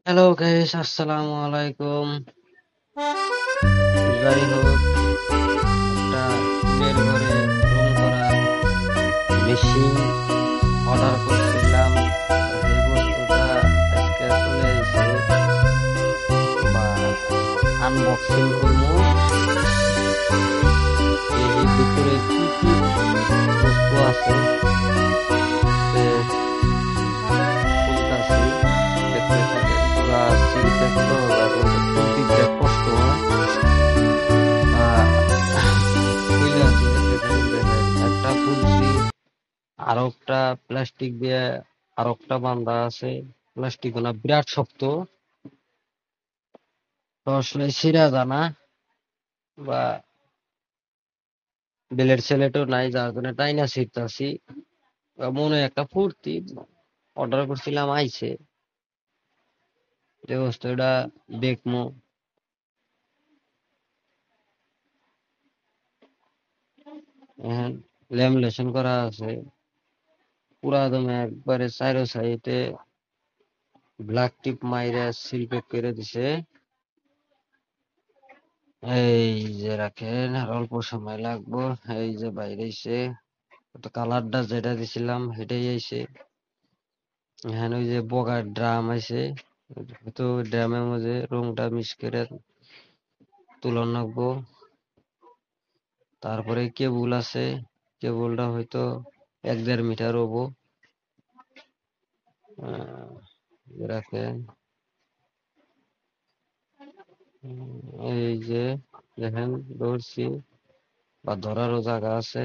Hello guys, আসসালামু আলাইকুম। যাই হোক, একটা টিনের ঘরে রুম করা মেশিন অর্ডার করছিলাম। তো সেই বস্তুটা আজকে চলে এসেছে, বা আনবক্সিং করবো। এই ভিতরে কি কি বস্তু আছে তে খুলতাছি, দেখতে থাকেন। পুরা সিল দেখতে হবে, কিন্তু খুলতে যে কষ্ট হয় তা খুলে আছি, দেখতে থাকেন। দেখেন, একটা খুলছি, আর একটা প্লাস্টিক দিয়ে আর একটা বান্ধা আছে। প্লাস্টিক গুলা বিরাট শক্ত, তো আসলে ছিঁড়া জানা, বা বেলের সেলেটও নাই, যার জন্য টাইনা ছিঁড়তাছি। মনে একটা ফুর্তি, অর্ডার করছিলাম, আইছে। যে বস্তুটা দেখমু, এখন ল্যামিনেশন করা আছে পুরা দমে, একবারে চাইরো সাইডে ব্ল্যাক টিপ মাইরা সিল প্যাক করে দিছে। এই যে রাখেন, আর অল্প সময় লাগবো। এই যে বাইরে এসে তো কালারটা যেটা দিছিলাম সেটাই আইছে। এখানে ওই যে বগার ড্রাম আছে, তো ড্রামের মধ্যে রংটা মিক্স করে তুলন রাখবো। তারপরে কেবল আছে, কেবলটা হয়তো 1-1.5 মিটার হবো। রাখেন, এই যে দেখেন, ধরছি, বা ধরারও জায়গা আছে।